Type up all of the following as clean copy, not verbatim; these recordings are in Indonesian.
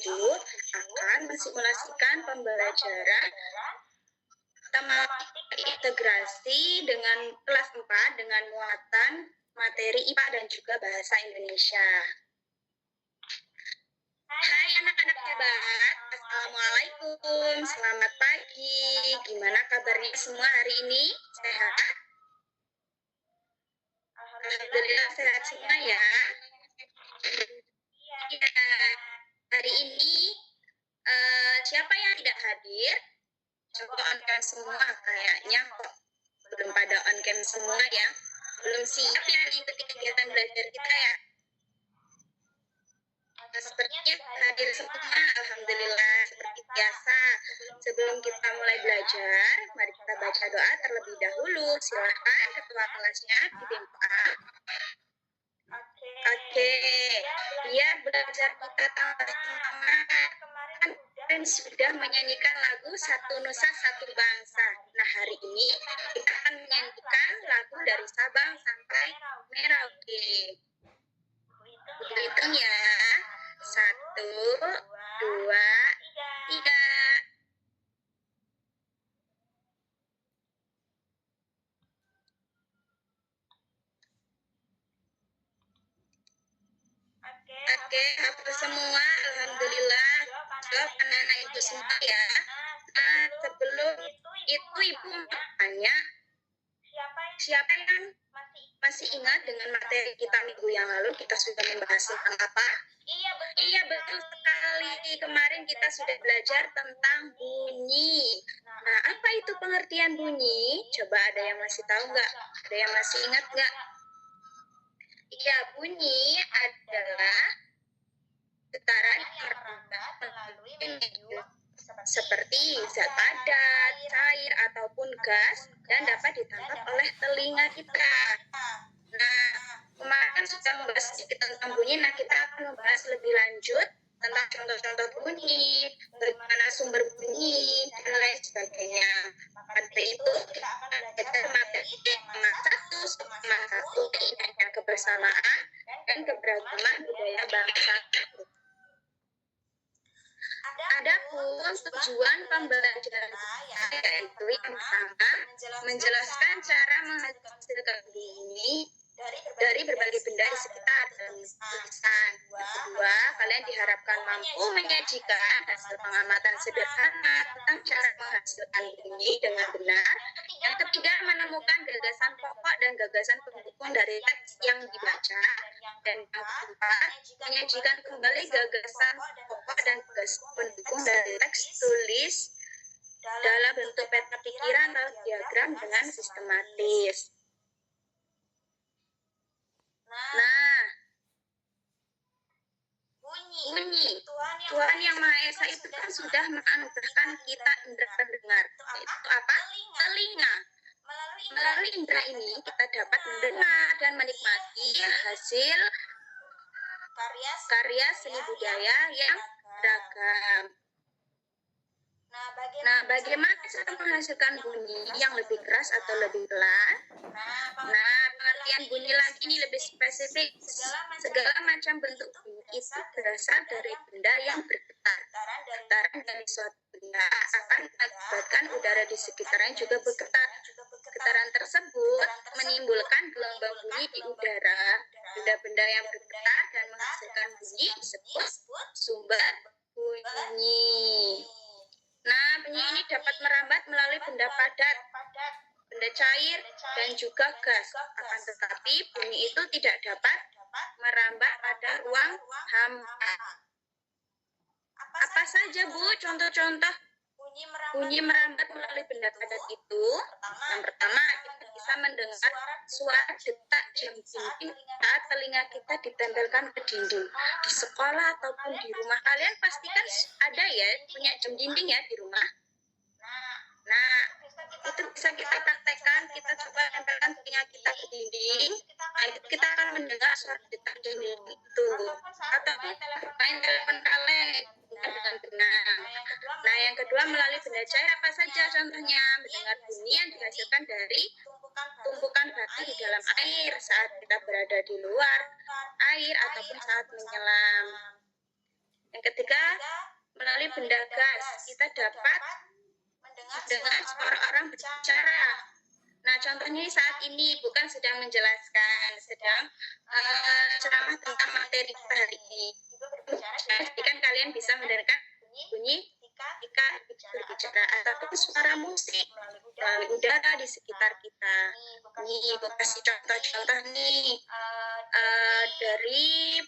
Ibu akan mensimulasikan pembelajaran tematik integrasi dengan kelas 4 dengan muatan materi IPA dan juga bahasa Indonesia. Hai anak-anak hebat, Assalamualaikum, selamat pagi. Gimana kabarnya semua hari ini? Sehat? Alhamdulillah sehat semua ya. Ya, hari ini siapa yang tidak hadir? Coba on cam semua, kayaknya kok belum pada on cam semua ya. Belum siap ya ikuti kegiatan belajar kita ya. Sepertinya hadir semua, alhamdulillah. Seperti biasa, sebelum kita mulai belajar, mari kita baca doa terlebih dahulu. Silakan ketua kelasnya dibuka. Oke, biar belajar kita tambah semangat. Kemarin sudah menyanyikan lagu Satu Nusa Satu Bangsa. Nah, hari ini kita akan menyanyikan lagu dari Sabang sampai Merauke. Hitung ya. 1, 2, 3. Oke, hafal semua, alhamdulillah. Jawab anak-anak ibu semua ya. Nah, sebelum itu ibu tanya, siapa yang masih ingat dengan materi kita minggu yang lalu kita sudah membahas tentang apa? Iya, betul sekali. Kemarin kita sudah belajar tentang bunyi. Nah, apa itu pengertian bunyi? Coba ada yang masih tahu nggak? Ada yang masih ingat nggak? Iya, bunyi adalah getaran yang merambat melalui medium seperti zat padat, cair, ataupun gas dan dapat ditangkap oleh telinga kita. Nah, kemarin kan sudah membahas sedikit tentang bunyi. Nah, kita akan membahas lebih lanjut tentang contoh-contoh bunyi, bagaimana sumber bunyi, dan lain sebagainya. Pada itu, kita akan belajar materi tema 1, keindahan kebersamaan dan keberagaman budaya bangsa. Adapun tujuan pembelajaran yaitu yang pertama, menjelaskan cara menghasilkan bunyi dari berbagai benda di sekitar tulisan. Yang kedua, kalian diharapkan mampu menyajikan hasil pengamatan sederhana tentang cara menghasilkan bunyi dengan benar. Yang ketiga, menemukan gagasan pokok dan gagasan pendukung dari teks yang dibaca. Dan yang keempat, menyajikan kembali gagasan pokok dan gagasan pendukung dari teks tulis dalam bentuk peta pikiran atau diagram dengan sistematis. Nah, bunyi. Tuhan Yang Maha Esa itu kan sudah menganugerahkan kita indera pendengar. Yaitu apa? Telinga. Melalui indera ini kita dapat mendengar dan menikmati hasil karya seni budaya yang beragam. Nah, bagaimana cara menghasilkan bunyi yang lebih keras atau lebih pelan? Nah, pengertian bunyi lagi ini lebih spesifik. Segala macam bentuk bunyi itu berasal dari benda yang bergetar. Getaran dari suatu benda akan mengakibatkan udara di sekitarnya juga bergetar. Getaran tersebut menimbulkan gelombang bunyi di udara. Benda-benda yang bergetar dan menghasilkan bunyi disebut sumber bunyi. Nah, bunyi ini dapat merambat melalui benda padat, benda cair, dan juga gas. Akan tetapi, bunyi itu tidak dapat merambat pada ruang hampa. Apa saja, Bu, contoh-contoh bunyi merambat melalui benda padat itu? Yang pertama, kita bisa mendengar suara detak jam dinding saat telinga kita ditempelkan ke dinding. Di sekolah ataupun di rumah kalian pastikan ada ya punya jam dinding ya di rumah. Nah, itu bisa kita praktekkan, kita coba tempelkan telinga kita ke dinding. Nah, itu kita akan mendengar suara detak jam dinding itu. Atau main telepon kaleng dengan benar. Nah, yang kedua melalui benda cair apa saja contohnya? Mendengar bunyi yang dihasilkan dari tumpukan batu di dalam air saat kita berada di luar air ataupun saat menyelam. Yang ketiga, melalui benda gas kita dapat mendengar suara orang berbicara. Nah, contohnya saat ini bukan sedang menjelaskan, sedang ceramah tentang materi kita hari ini. Jadi kan kalian bisa mendengarkan bunyi ketika berbicara ataupun suara musik melalui udara di sekitar kita. Nih, ibu kasih contoh-contoh nih dari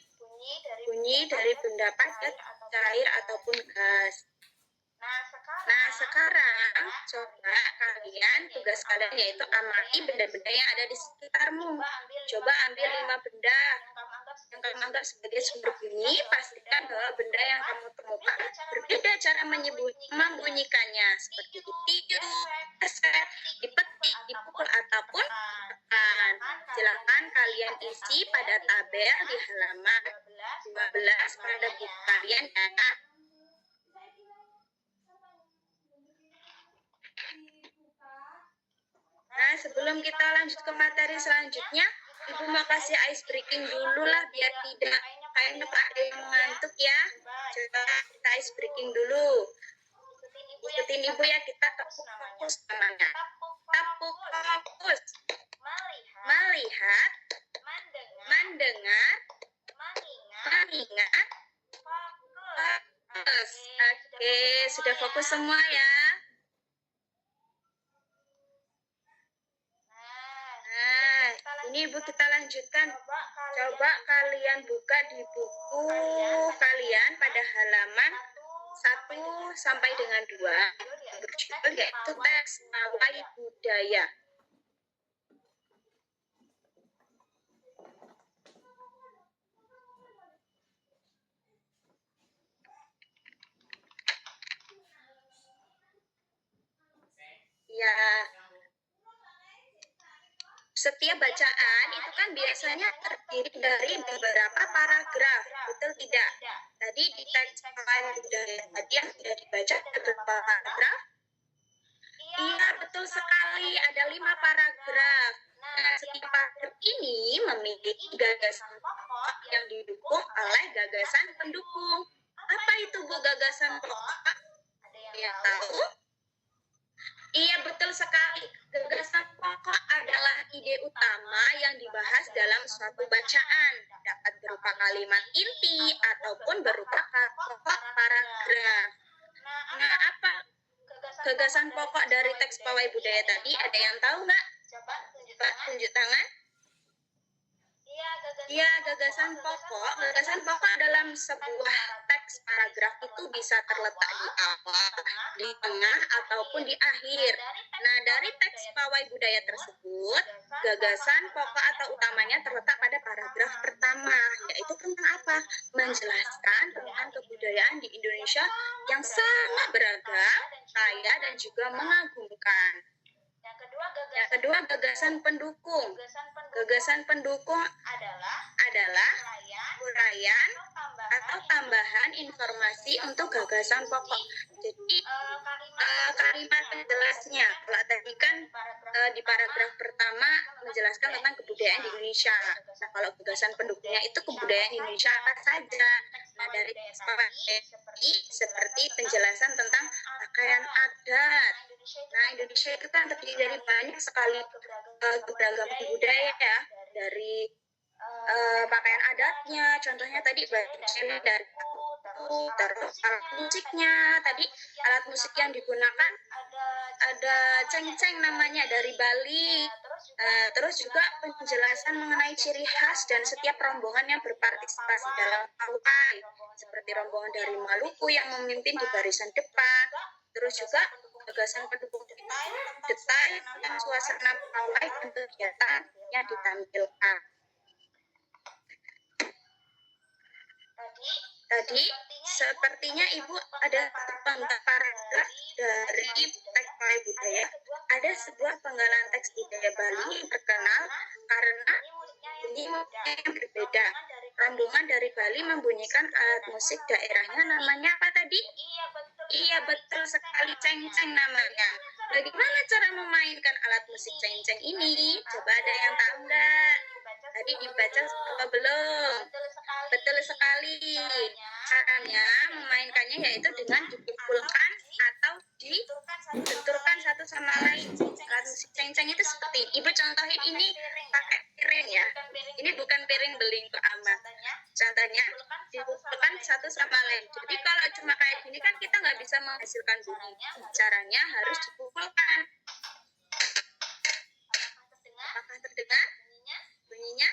bunyi dari benda padat, cair ataupun gas. Nah, sekarang coba kalian, tugas kalian yaitu amati benda-benda yang ada di sekitarmu. Coba ambil 5 benda yang kamu anggap sebagai sumber bunyi. Pastikan bahwa benda yang kamu temukan berbeda cara membunyikannya, seperti ditiup, keset, dipetik, dipukul, ataupun ditekan. Silakan kalian isi pada tabel di halaman 15 pada buku kalian ya. Nah, sebelum kita lanjut ke materi selanjutnya, Ibu mau kasih ice breaking dulu lah biar tidak kayaknya ada yang ngantuk ya. Coba kita ice breaking dulu. Ikutin Ibu ya, kita tepuk fokus namanya. Tepuk fokus. Melihat, mendengar, mengingat, fokus. Oke, sudah fokus semua ya. Nah, ini Ibu kita lanjutkan. Coba kalian buka di buku kalian pada halaman 1 sampai dengan 2 berjudul yaitu teks pawai budaya. Ya, setiap bacaan itu kan biasanya terdiri dari beberapa paragraf, betul tidak? Tadi di teks pawai budaya tadi yang sudah dibaca ada berapa paragraf? Iya, betul sekali, ada 5 paragraf. Nah, setiap paragraf ini memiliki gagasan pokok yang didukung oleh gagasan pendukung. Apa itu Bu gagasan pokok? Ada yang tahu? Iya, betul sekali. Gagasan pokok adalah ide utama yang dibahas dalam suatu bacaan. Dapat berupa kalimat inti ataupun berupa pokok paragraf. Nah, apa gagasan pokok dari teks pawai budaya tadi? Ada yang tahu nggak? Coba tunjuk tangan. Iya, gagasan pokok dalam sebuah teks paragraf itu bisa terletak di awal, di tengah, ataupun di akhir. Nah, dari teks pawai budaya tersebut, gagasan pokok atau utamanya terletak pada paragraf pertama, yaitu tentang apa? Menjelaskan tentang kebudayaan di Indonesia yang sangat beragam, kaya, dan juga mengagumkan. Yang kedua, gagasan pendukung. Gagasan pendukung adalah uraian atau tambahan informasi untuk gagasan pokok. Jadi kalimat penjelasnya, kalau tadi kan di paragraf pertama menjelaskan tentang kebudayaan di Indonesia. Nah, kalau gagasan pendukungnya itu kebudayaan Indonesia apa saja. Nah, dari seperti penjelasan tentang pakaian adat. Nah, Indonesia itu kan terdiri dari banyak sekali keberagaman budaya ya, dari pakaian adatnya, contohnya tadi baju dari terus alat musiknya, tadi alat musik yang digunakan ada cengceng namanya dari Bali, terus juga penjelasan mengenai ciri khas dan setiap rombongan yang berpartisipasi dalam pawai, seperti rombongan dari Maluku yang memimpin di barisan depan, terus juga gagasan pendukung detail tentang suasana pawai dan kegiatan yang ditampilkan. Tadi sepertinya Ibu ada paragraf dari teks pawai budaya. Ada sebuah penggalan teks budaya Bali yang terkenal karena bunyi musiknya yang berbeda. Rombongan dari Bali membunyikan alat musik daerahnya, namanya apa tadi? Iya, betul sekali, cengceng namanya. Bagaimana cara memainkan alat musik cengceng ini? Coba ada yang tahu nggak? Tadi dibaca apa belum? Betul sekali. Caranya memainkannya yaitu dengan dipukulkan atau dibenturkan satu sama lain. Alat musik cengceng itu seperti Ibu contohin ini pakai piring ya. Ini bukan piring beling kok aman. Contohnya dipukulkan satu sama lain. Jadi kalau cuma kayak gini kan kita nggak bisa menghasilkan bunyi. Caranya harus dipukulkan. Apakah terdengar bunyinya?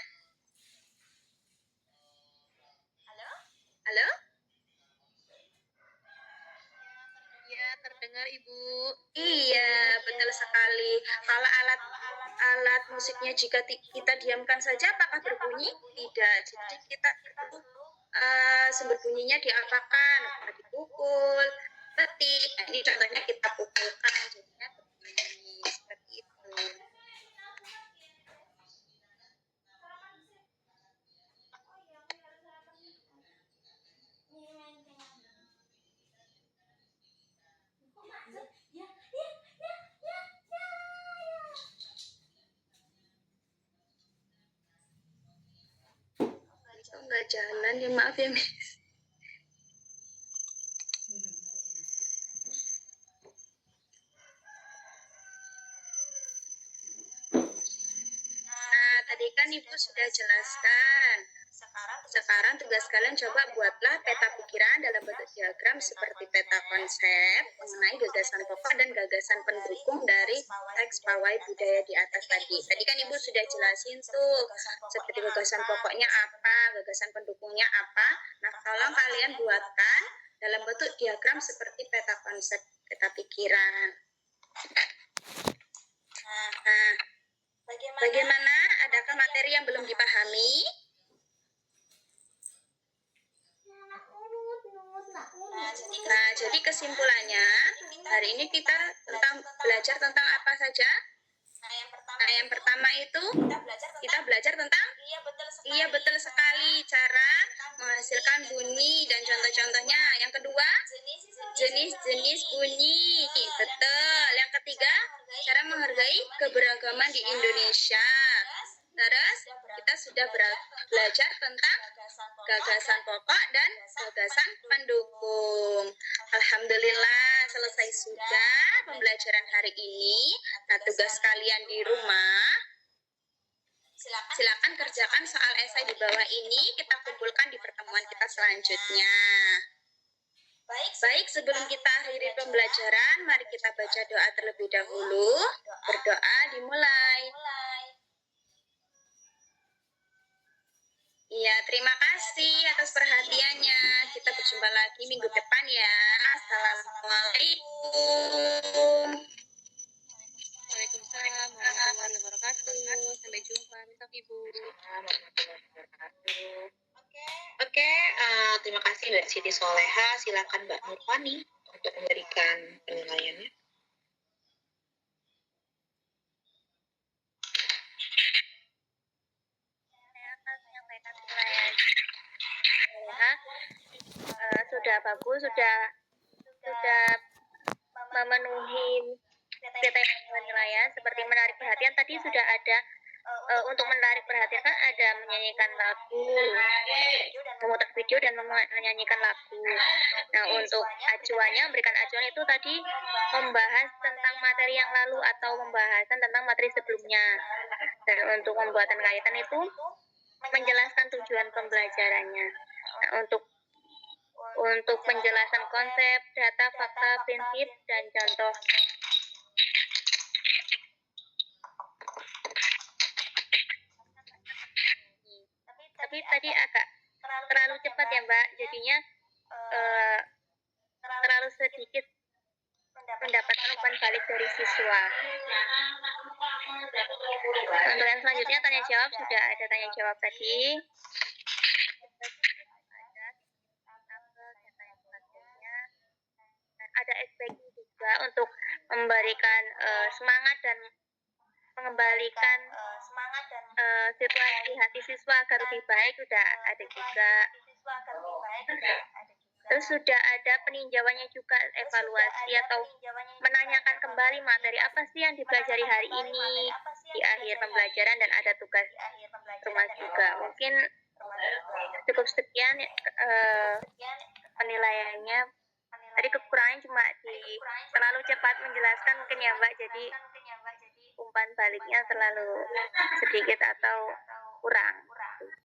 Halo? Ya, terdengar Ibu. Iya, betul sekali. Kalau alat musiknya jika kita diamkan saja apakah berbunyi? Tidak. Jadi kita perlu sumber bunyinya diapakan? Apakah dipukul, petik. Nah, ini contohnya kita pukulkan jadinya berbunyi seperti itu. Itu nggak jalan ya, maaf ya Miss. Nah, tadi kan Ibu sudah jelaskan. Sekarang tugas kalian coba buatlah peta pikiran dalam bentuk diagram seperti peta konsep mengenai gagasan pokok dan gagasan pendukung dari teks pawai budaya di atas tadi. Tadi kan Ibu sudah jelasin tuh seperti gagasan pokoknya apa, gagasan pendukungnya apa. Nah, tolong kalian buatkan dalam bentuk diagram seperti peta konsep, peta pikiran. Nah, bagaimana? Adakah materi yang belum dipahami? Nah, jadi kesimpulannya, hari ini kita belajar tentang apa saja? Nah, yang pertama itu kita belajar tentang iya betul sekali cara menghasilkan bunyi dan contoh-contohnya. Yang kedua, jenis-jenis bunyi. Betul. Yang ketiga, cara menghargai keberagaman di Indonesia. Terus kita sudah belajar tentang gagasan pokok dan gagasan pendukung. Alhamdulillah selesai sudah pembelajaran hari ini. Nah, tugas kalian di rumah, silakan kerjakan soal esai di bawah ini. Kita kumpulkan di pertemuan kita selanjutnya. Baik, sebelum kita akhiri pembelajaran, mari kita baca doa terlebih dahulu. Berdoa dimulai. Iya, terima kasih atas perhatiannya. Kita berjumpa lagi minggu depan ya. Assalamualaikum. Waalaikumsalam warahmatullahi wabarakatuh. Sampai jumpa, minta Ibu. Oke, terima kasih Mbak Siti Soleha. Silakan Mbak Nurfani untuk memberikan penilaiannya. Sudah bagus, sudah memenuhi kriteria penilaian. Seperti menarik perhatian tadi sudah ada. Untuk menarik perhatian kan ada menyanyikan lagu, memutar video dan menyanyikan lagu. Nah, untuk acuannya, memberikan acuan itu tadi membahas tentang materi yang lalu atau pembahasan tentang materi sebelumnya. Dan untuk pembuatan kaitan itu menjelaskan tujuan pembelajarannya. Nah, untuk penjelasan konsep, data, fakta, prinsip, dan contoh. Tapi tadi agak terlalu cepat ya Mbak, jadinya terlalu sedikit mendapatkan umpan balik dari siswa. Untuk yang selanjutnya tanya jawab, sudah ada tanya jawab tadi. Ada SPG juga untuk memberikan semangat dan mengembalikan situasi hati siswa agar lebih baik, sudah ada juga. Terus sudah ada peninjauannya juga, evaluasi atau menanyakan kembali materi apa sih yang dipelajari hari ini di akhir pembelajaran, dan ada tugas rumah juga. Mungkin Cukup sekian penilaiannya. Tadi kekurangannya cuma di terlalu cepat menjelaskan mungkin ya Mbak, jadi umpan baliknya terlalu sedikit atau kurang.